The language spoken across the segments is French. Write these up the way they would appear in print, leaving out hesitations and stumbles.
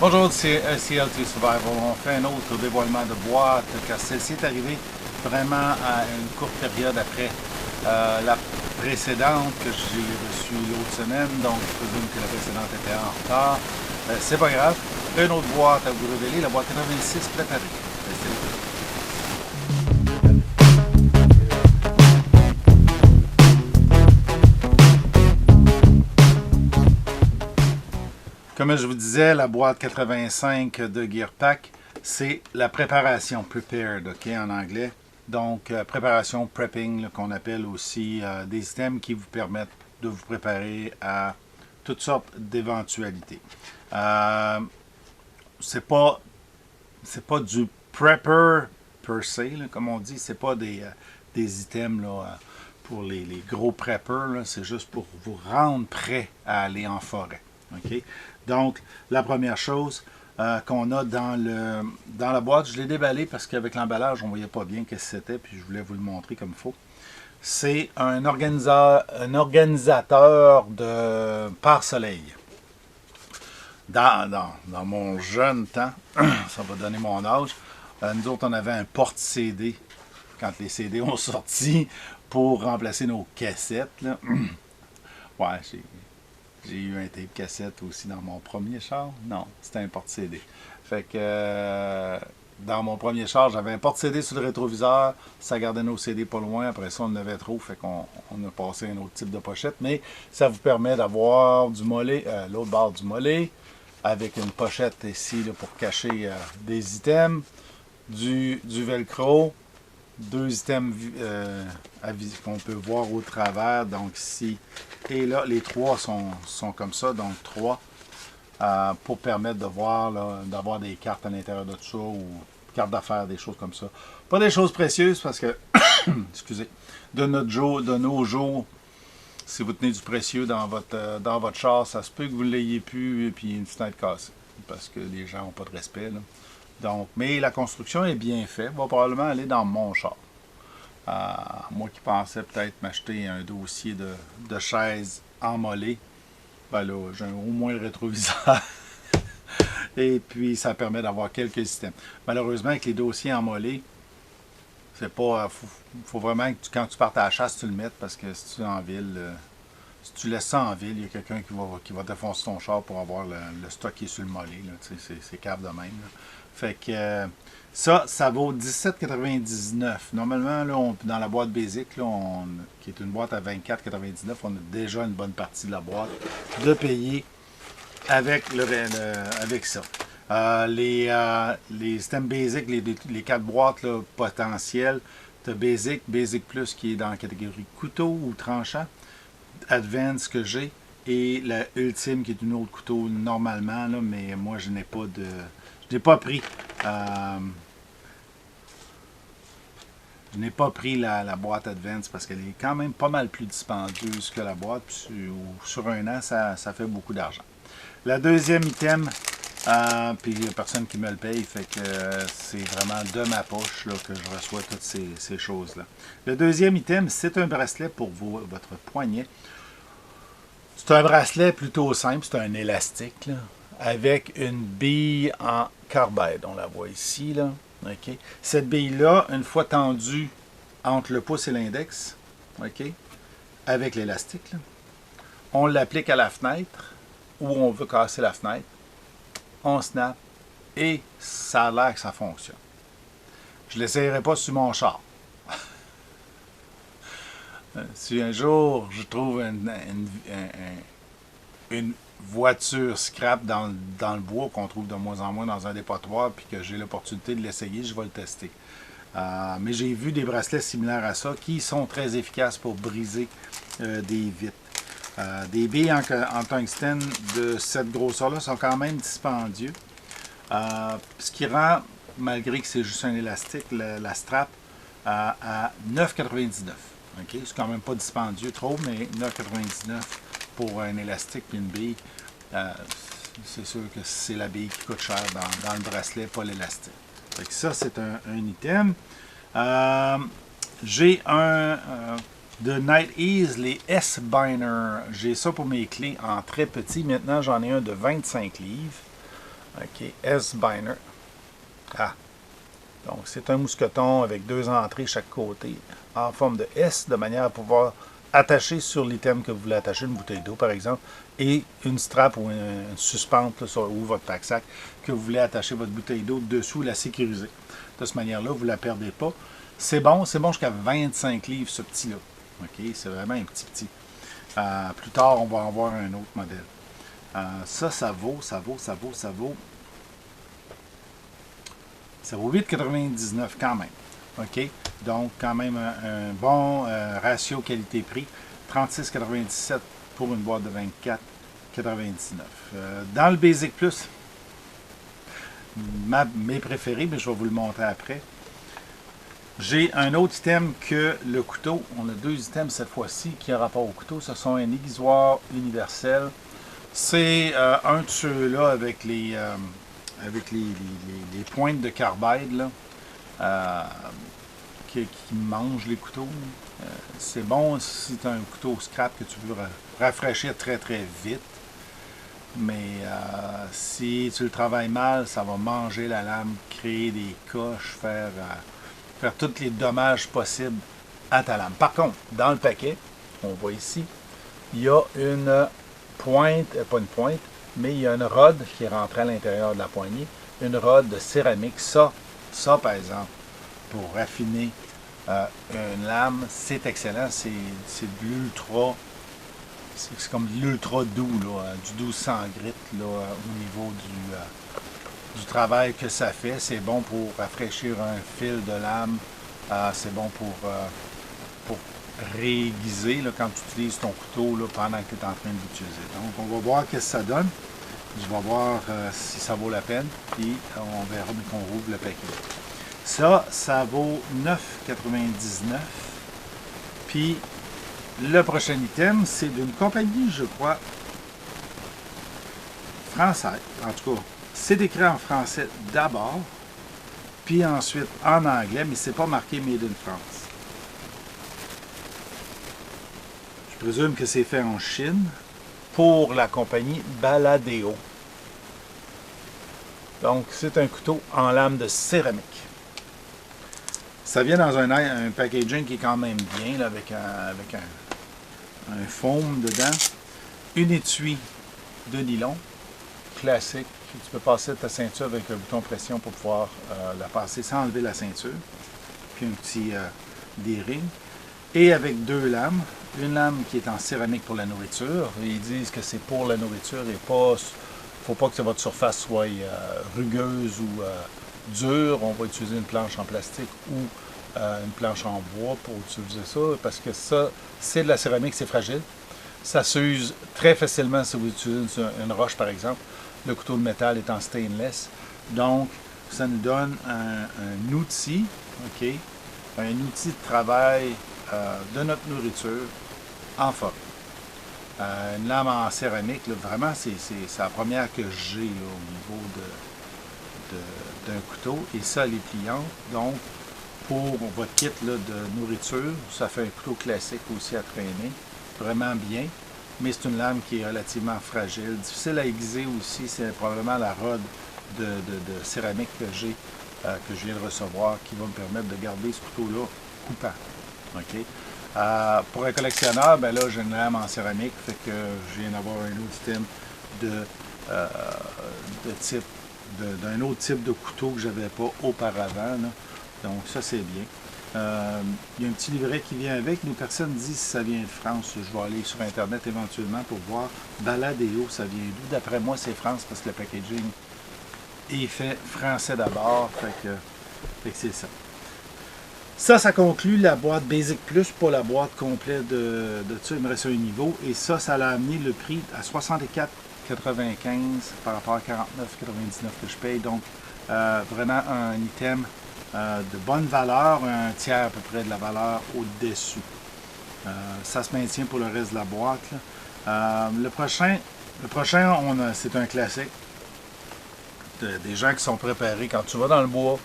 Bonjour, c'est CLT Survival. On fait un autre dévoilement de boîte car celle-ci est arrivée vraiment à une courte période après la précédente que j'ai reçue l'autre semaine. Donc, je présume que la précédente était en retard. C'est pas grave. Une autre boîte à vous révéler, la boîte 86 préparée. Restez là. Comme je vous disais, la boîte 85 de GearPack, c'est la préparation, prepared, ok, en anglais. Donc, préparation, prepping, qu'on appelle aussi des systèmes qui vous permettent de vous préparer à toutes sortes d'éventualités. C'est pas du prepper per se, là, comme on dit, c'est pas des items là, pour les gros preppers, c'est juste pour vous rendre prêt à aller en forêt. Okay? Donc, la première chose qu'on a dans la boîte, je l'ai déballé parce qu'avec l'emballage, on ne voyait pas bien ce que c'était, puis je voulais vous le montrer comme il faut. C'est un organisateur de pare-soleil. Dans mon jeune temps, ça va donner mon âge, nous autres, on avait un porte-CD quand les CD ont sorti pour remplacer nos cassettes. Là. Ouais, j'ai eu un tape cassette aussi dans mon premier char. Non, c'était un porte-CD. Fait que dans mon premier char, j'avais un porte-CD sur le rétroviseur. Ça gardait nos CD pas loin. Après ça, on en avait trop. Fait qu'on a passé un autre type de pochette. Mais ça vous permet d'avoir du mollet, l'autre barre du mollet, avec une pochette ici là, pour cacher des items, du velcro, deux items qu'on peut voir au travers. Donc ici et là, les trois sont comme ça. Donc trois pour permettre de voir, d'avoir des cartes à l'intérieur de tout ça ou cartes d'affaires, des choses comme ça. Pas des choses précieuses parce que, excusez, de nos jours, si vous tenez du précieux dans votre char, ça se peut que vous ne l'ayez plus et puis une fenêtre cassée parce que les gens n'ont pas de respect. Là. Donc, mais la construction est bien faite. Va probablement aller dans mon char. Moi qui pensais peut-être m'acheter un dossier de chaise en mollet, ben là, j'ai au moins le rétroviseur. Et puis, ça permet d'avoir quelques systèmes. Malheureusement, avec les dossiers en mollet, c'est pas. Faut vraiment que quand tu partes à la chasse, tu le mettes parce que si tu es en ville, si tu laisses ça en ville, il y a quelqu'un qui va défoncer ton char pour avoir le stock qui est sur le mollet. C'est cave de même. Là. Fait que ça vaut 17,99. Normalement, là, dans la boîte basic, là, qui est une boîte à 24,99, on a déjà une bonne partie de la boîte de payer avec, avec ça. Les systèmes basic, les 4 boîtes là, potentielles, tu as Basic, Basic Plus qui est dans la catégorie couteau ou tranchant, Advance que j'ai, et la Ultime qui est une autre couteau normalement, là, mais moi je n'ai pas de. Je n'ai pas pris. Je n'ai pas pris la boîte Advance parce qu'elle est quand même pas mal plus dispendieuse que la boîte. Puis sur un an, ça fait beaucoup d'argent. La deuxième item, puis il n'y a personne qui me le paye, fait que c'est vraiment de ma poche là, que je reçois toutes ces choses-là. Le deuxième item, c'est un bracelet pour votre poignet. C'est un bracelet plutôt simple, c'est un élastique, là, avec une bille en carbide. On la voit ici, là. Okay. Cette bille-là, une fois tendue entre le pouce et l'index, okay, avec l'élastique, on l'applique à la fenêtre où on veut casser la fenêtre. On snap et ça a l'air que ça fonctionne. Je ne l'essayerai pas sur mon char. Si un jour je trouve une voiture scrap dans le bois qu'on trouve de moins en moins dans un dépotoir puis que j'ai l'opportunité de l'essayer, je vais le tester. Mais j'ai vu des bracelets similaires à ça qui sont très efficaces pour briser des vitres. Des billes en tungstène de cette grosseur-là sont quand même dispendieux. Ce qui rend, malgré que c'est juste un élastique, la strap à 9,99. Okay? C'est quand même pas dispendieux trop, mais 9,99 pour un élastique et une bille. C'est sûr que c'est la bille qui coûte cher dans le bracelet, pas l'élastique. Ça, c'est un item. J'ai un de NightEase, les S-Biner. J'ai ça pour mes clés en très petit. Maintenant, j'en ai un de 25 livres. OK, S-Biner. Ah, donc c'est un mousqueton avec 2 entrées chaque côté en forme de S, de manière à pouvoir attacher sur l'item que vous voulez attacher, une bouteille d'eau par exemple, et une strap ou une suspente là, ou votre pack-sac que vous voulez attacher votre bouteille d'eau dessous, la sécuriser. De cette manière-là, vous ne la perdez pas. C'est bon jusqu'à 25 livres ce petit-là. OK, c'est vraiment un petit. Plus tard, on va en voir un autre modèle. Ça vaut 8,99 quand même. OK? Donc, quand même un bon ratio qualité-prix. 36,97 pour une boîte de 24,99. Dans le Basic Plus, mes préférés, mais je vais vous le montrer après. J'ai un autre item que le couteau. On a 2 items cette fois-ci qui ont rapport au couteau. Ce sont un aiguisoir universel. C'est un de ceux-là avec les pointes de carbide là, qui mangent les couteaux. C'est bon si tu as un couteau scrap que tu veux rafraîchir très très vite. Mais si tu le travailles mal, ça va manger la lame, créer des coches, faire tous les dommages possibles à ta lame. Par contre, dans le paquet, on voit ici, il y a une pointe, pas une pointe, mais il y a une rod qui est rentrée à l'intérieur de la poignée, une rod de céramique. Ça par exemple, pour raffiner une lame, c'est excellent. C'est de l'ultra, c'est comme de l'ultra doux, là, du 1200 grit là, au niveau du travail que ça fait. C'est bon pour rafraîchir un fil de lame. C'est bon pour réaiguiser là, quand tu utilises ton couteau là, pendant que tu es en train de l'utiliser. Donc, on va voir ce que ça donne. Je vais voir si ça vaut la peine. Puis, on verra dès qu'on rouvre le paquet. Ça vaut 9,99. Puis, le prochain item, c'est d'une compagnie, je crois, française. En tout cas, c'est écrit en français d'abord, puis ensuite en anglais, mais c'est pas marqué Made in France. Je présume que c'est fait en Chine pour la compagnie Baladeo. Donc, c'est un couteau en lame de céramique. Ça vient dans un packaging qui est quand même bien, là, avec un foam dedans. Une étui de nylon, classique. Tu peux passer ta ceinture avec un bouton pression pour pouvoir la passer sans enlever la ceinture. Puis un petit D-ring. Et avec 2 lames. Une lame qui est en céramique pour la nourriture. Ils disent que c'est pour la nourriture et pas... faut pas que votre surface soit rugueuse ou dure. On va utiliser une planche en plastique ou une planche en bois pour utiliser ça. Parce que ça, c'est de la céramique, c'est fragile. Ça s'use très facilement si vous utilisez une roche, par exemple. Le couteau de métal est en stainless. Donc, ça nous donne un outil, OK? Un outil de travail de notre nourriture en forme. Une lame en céramique, là, vraiment, c'est la première que j'ai au niveau d'un couteau. Et ça, elle est pliante. Donc, pour votre kit là, de nourriture, ça fait un couteau classique aussi à traîner. Vraiment bien. Mais c'est une lame qui est relativement fragile. Difficile à aiguiser aussi. C'est probablement la rod de céramique que je viens de recevoir qui va me permettre de garder ce couteau-là coupant. OK? Pour un collectionneur, ben là, j'ai une lame en céramique, fait que je viens d'avoir un autre item d'un autre type de couteau que je n'avais pas auparavant. Là. Donc ça, c'est bien. Il y a un petit livret qui vient avec, mais personne ne dit si ça vient de France. Je vais aller sur Internet éventuellement pour voir. Baladeo, ça vient d'où? D'après moi, c'est France parce que le packaging est fait français d'abord. Fait que c'est ça. Ça conclut la boîte Basic Plus, pas la boîte complète de ça. Il me reste un niveau. Et ça l'a amené le prix à 64,95 par rapport à 49,99 que je paye. Donc, vraiment un item de bonne valeur, un tiers à peu près de la valeur au-dessus. Ça se maintient pour le reste de la boîte. Le prochain c'est un classique. Des gens qui sont préparés. Quand tu vas dans le bois,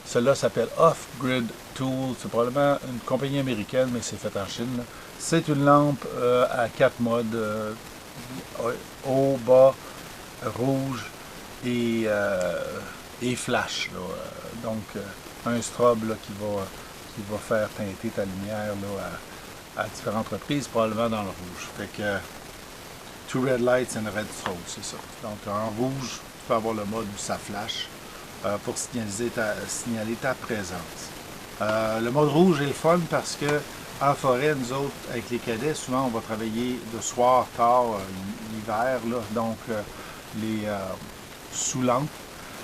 celui-là s'appelle Off-Grid Tool. C'est probablement une compagnie américaine, mais c'est fait en Chine. C'est une lampe à 4 modes. Haut, bas, rouge et flash. Là. Donc, un strobe là, qui va faire teinter ta lumière là, à différentes reprises, probablement dans le rouge. Fait que two red lights and a red strobe, c'est ça. Donc, en rouge, tu peux avoir le mode où ça flash pour signaler ta présence. Le mode rouge est le fun parce que en forêt, nous autres, avec les cadets, souvent on va travailler de soir, tard, l'hiver, là, donc les sous-lampes.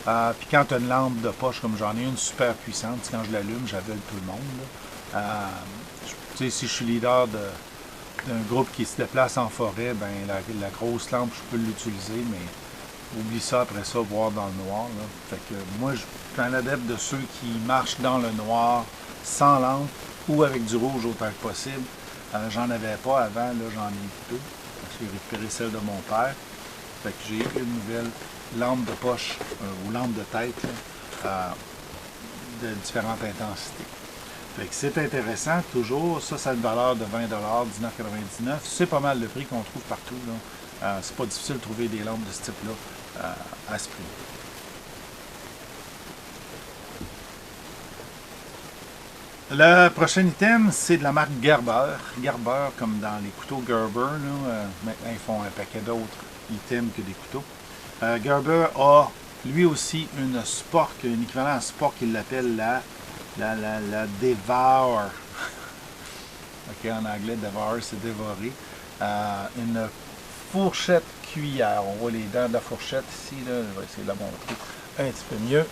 Puis quand tu as une lampe de poche, comme j'en ai une super puissante, quand je l'allume, j'aveugle tout le monde. Tu sais, si je suis leader d'un groupe qui se déplace en forêt, ben la grosse lampe, je peux l'utiliser, mais oublie ça après ça, voir dans le noir. Là. Fait que moi, je suis un adepte de ceux qui marchent dans le noir, sans lampe, ou avec du rouge autant que possible. J'en avais pas avant, là j'en ai peu, parce que j'ai récupéré celle de mon père. Fait que j'ai une nouvelle lampe de poche, ou lampe de tête, là, de différentes intensités. Fait que c'est intéressant, toujours. Ça a une valeur de 20$, 19,99$. C'est pas mal le prix qu'on trouve partout. C'est pas difficile de trouver des lampes de ce type-là à ce prix. Le prochain item, c'est de la marque Gerber. Gerber, comme dans les couteaux Gerber, là, maintenant ils font un paquet d'autres items que des couteaux. Gerber a lui aussi une Spork, un équivalent à Spork, il l'appelle la Devour. Ok, en anglais, Devour, c'est dévorer. Une fourchette cuillère. On voit les dents de la fourchette ici, là. Je vais essayer de la montrer un petit peu mieux.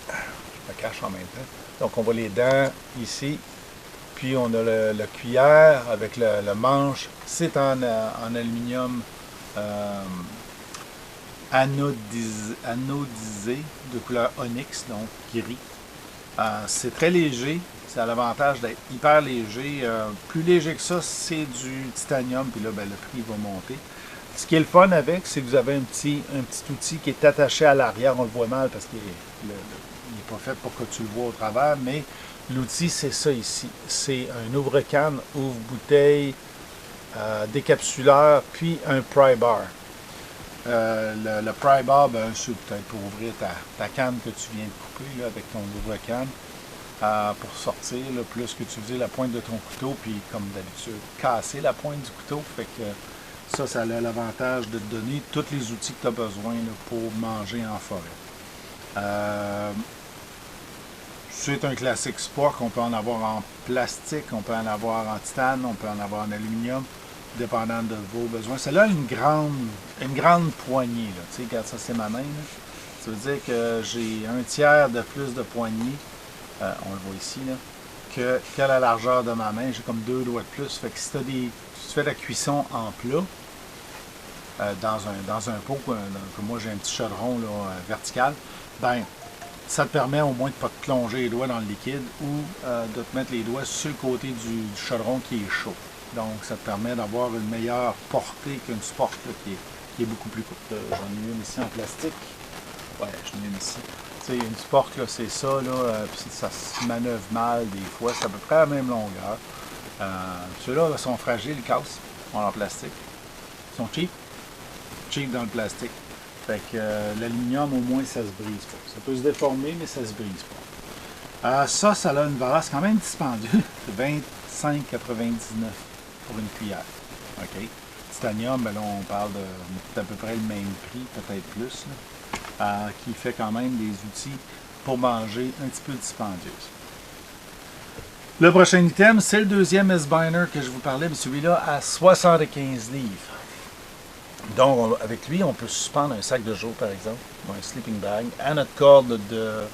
Je me cache en même temps. Donc, on voit les dents ici. Puis, on a le cuillère avec le manche. C'est en aluminium anodisé de couleur onyx, donc gris. C'est très léger. Ça a l'avantage d'être hyper léger. Plus léger que ça, c'est du titanium. Puis là, ben, le prix va monter. Ce qui est le fun avec, c'est que vous avez un petit outil qui est attaché à l'arrière. On le voit mal parce qu'il n'est pas fait pour que tu le vois au travers, mais l'outil, c'est ça ici. C'est un ouvre-canne, ouvre-bouteille, décapsuleur, puis un pry bar. Le pry bar, ben, c'est peut-être pour ouvrir ta canne que tu viens de couper là, avec ton ouvre-canne. Pour sortir, là, plus que utiliser la pointe de ton couteau, puis comme d'habitude, casser la pointe du couteau. Fait que ça a l'avantage de te donner tous les outils que tu as besoin là, pour manger en forêt. C'est un classique sport qu'on peut en avoir en plastique, on peut en avoir en titane, on peut en avoir en aluminium, dépendant de vos besoins. Celle-là a une grande poignée. Là. Tu sais, regarde ça, c'est ma main. Là. Ça veut dire que j'ai un tiers de plus de poignée, on le voit ici, là, que la largeur de ma main. J'ai comme 2 doigts de plus. Fait que si tu fais la cuisson en plat, dans un pot, comme moi j'ai un petit chaudron là, vertical, ben ça te permet au moins de ne pas te plonger les doigts dans le liquide ou de te mettre les doigts sur le côté du chaudron qui est chaud. Donc ça te permet d'avoir une meilleure portée qu'une Spork là, qui est beaucoup plus courte. J'en ai une ici en plastique. Ouais, j'en ai une ici. Tu sais, une Spork, là, c'est ça, là, puis ça se manœuvre mal des fois. C'est à peu près à la même longueur. Ceux-là sont fragiles, ils cassent. Ils sont en plastique. Ils sont cheap. Cheap dans le plastique. Fait que l'aluminium, au moins, ça se brise pas. Ça peut se déformer, mais ça se brise pas. Ça a une valeur, c'est quand même dispendieux. C'est 25,99 pour une cuillère. OK. Titanium, ben là, on parle d'à peu près le même prix, peut-être plus, là, qui fait quand même des outils pour manger un petit peu dispendieuse. Le prochain item, c'est le deuxième S-Biner que je vous parlais, mais celui-là à 75 livres. Donc, avec lui, on peut suspendre un sac de jour, par exemple, ou un sleeping bag, à notre corde de...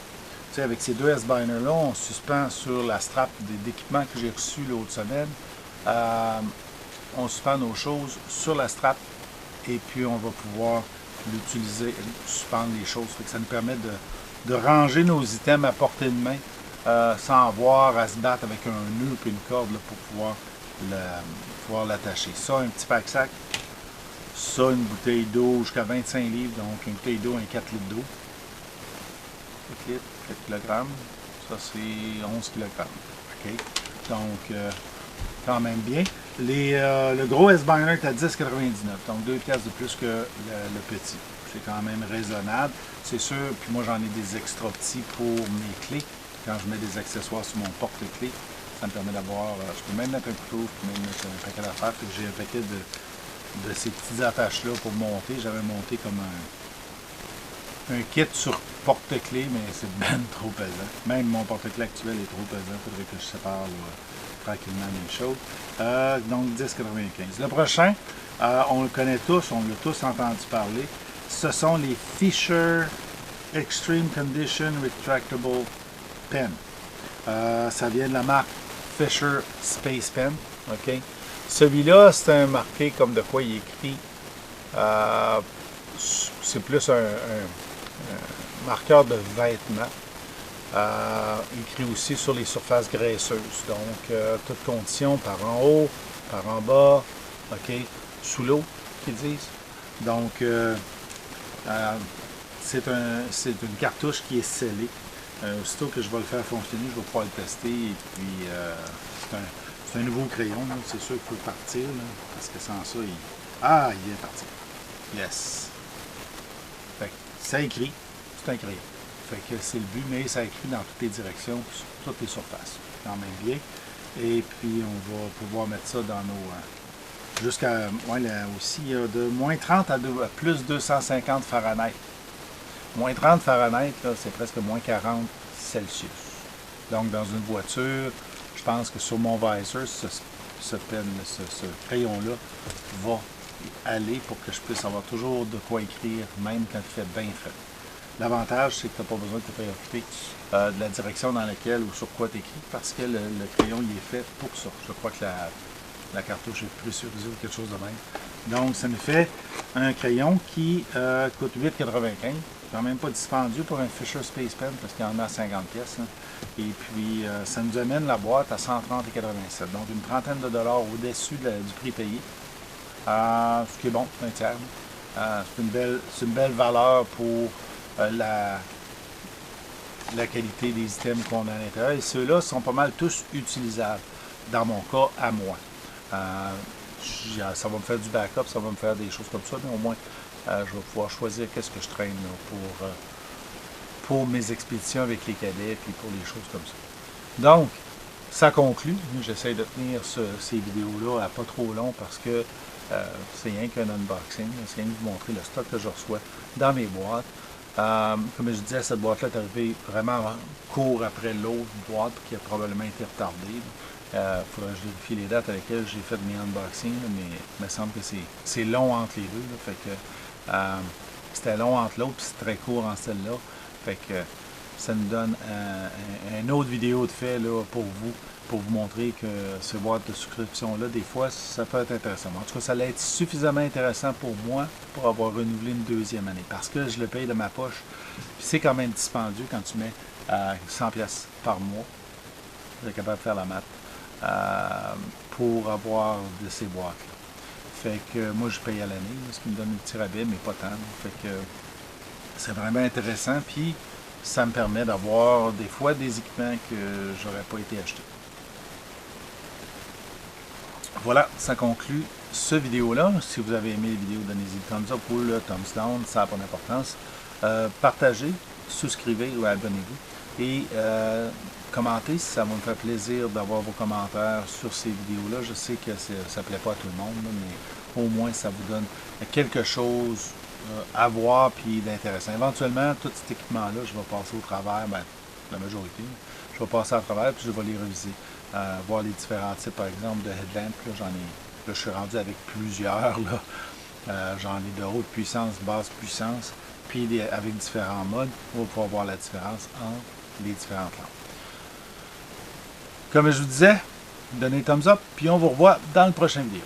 Tu sais, avec ces deux S-Biners-là, on suspend sur la strap d'équipement que j'ai reçu l'autre semaine. On suspend nos choses sur la strap et puis on va pouvoir l'utiliser, suspendre les choses. Fait que ça nous permet de ranger nos items à portée de main sans avoir à se battre avec un nœud et une corde là, pour pouvoir l'attacher. Ça, un petit pack-sac. Ça, une bouteille d'eau jusqu'à 25 livres, donc une bouteille d'eau, un 4 litres d'eau. 4 litres, 4 kg. Ça, c'est 11 kg. OK? Donc, quand même bien. Le gros S-Binder est à 10,99, donc 2 piastres de plus que le petit. C'est quand même raisonnable. C'est sûr, puis moi j'en ai des extra petits pour mes clés. Quand je mets des accessoires sur mon porte-clés, ça me permet d'avoir, je peux même mettre un couteau, je peux même mettre un paquet d'affaires. J'ai un paquet de ces petites attaches-là pour monter. J'avais monté comme un kit sur porte-clés, mais c'est ben trop pesant. Même mon porte-clés actuel est trop pesant. Il faudrait que je sépare tranquillement les choses. Donc 10,95. Le prochain, on le connaît tous, on l'a tous entendu parler. Ce sont les Fisher Extreme Condition Retractable Pen. Ça vient de la marque Fisher Space Pen. Okay? Celui-là, c'est un marqué comme de quoi il est écrit. C'est plus un marqueur de vêtements. Écrit aussi sur les surfaces graisseuses. Donc, toutes conditions, par en haut, par en bas, ok, sous l'eau, qu'ils disent. Donc, c'est une cartouche qui est scellée. Aussitôt que je vais le faire fonctionner, je vais pouvoir le tester. Et puis, c'est un nouveau crayon. C'est sûr qu'il faut partir, là, parce que sans ça, il vient partir. Yes. Fait que ça écrit. C'est un crayon. Fait que c'est le but, mais ça écrit dans toutes les directions, sur toutes les surfaces. Quand même bien. Et puis, on va pouvoir mettre ça dans nos... jusqu'à, aussi, de moins 30 à plus 250 Fahrenheit. Moins 30 Fahrenheit, c'est presque moins 40 Celsius. Donc, dans une voiture, je pense que sur mon visor, ce crayon-là va aller pour que je puisse avoir toujours de quoi écrire, même quand il fait bien frais. L'avantage, c'est que tu n'as pas besoin de te préoccuper de la direction dans laquelle ou sur quoi tu écris, parce que le crayon, il est fait pour ça. Je crois que la cartouche est pressurisée ou quelque chose de même. Donc, ça nous fait un crayon qui coûte 8,95. Quand même pas dispendieux pour un Fisher Space Pen, parce qu'il y en a 50 pièces. Hein. Et puis, ça nous amène la boîte à 130,87. Donc, une trentaine de dollars au-dessus du prix payé. Ce qui est bon, c'est un tiers. C'est une belle valeur pour la qualité des items qu'on a à l'intérieur. Et ceux-là sont pas mal tous utilisables, dans mon cas, à moi. Ça va me faire du backup, ça va me faire des choses comme ça, mais au moins, je vais pouvoir choisir qu'est-ce que je traîne là, pour mes expéditions avec les cadets et pour les choses comme ça. Donc, ça conclut. J'essaie de tenir ces vidéos-là à pas trop long parce que c'est rien qu'un unboxing. C'est rien de vous montrer le stock que je reçois dans mes boîtes. Comme je disais, cette boîte-là est arrivée vraiment court après l'autre boîte qui a probablement été retardée. Il faudrait que je vérifie les dates avec lesquelles j'ai fait mes unboxings, mais il me semble que c'est long entre les deux. Là, fait que c'était long entre l'autre, puis c'est très court en celle-là. Fait que ça nous donne une autre vidéo de fait là, pour vous montrer que ces boîtes de souscription-là, des fois, ça peut être intéressant. En tout cas, ça allait être suffisamment intéressant pour moi pour avoir renouvelé une deuxième année. Parce que je le paye de ma poche. Puis c'est quand même dispendieux quand tu mets 100$ par mois. Tu es capable de faire la maths pour avoir de ces boîtes-là. Fait que moi, je paye à l'année, ce qui me donne un petit rabais, mais pas tant. Fait que c'est vraiment intéressant. Puis ça me permet d'avoir des fois des équipements que j'aurais pas été acheté. Voilà, ça conclut ce vidéo-là. Si vous avez aimé les vidéos, donnez-y le thumbs up ou le thumbs down, ça n'a pas d'importance. Partagez, souscrivez ou abonnez-vous. Et commentez, ça va me faire plaisir d'avoir vos commentaires sur ces vidéos-là. Je sais que ça ne plaît pas à tout le monde, mais au moins ça vous donne quelque chose à voir puis d'intéressant. Éventuellement, tout cet équipement-là, je vais passer au travers, la majorité, je vais passer à travers puis je vais les réviser. Voir les différents types, par exemple, de headlamp. Là, je suis rendu avec plusieurs. J'en ai de haute puissance, basse puissance, puis avec différents modes, on va pouvoir voir la différence entre les différentes lampes. Comme je vous disais, donnez thumbs up, puis on vous revoit dans le prochain vidéo.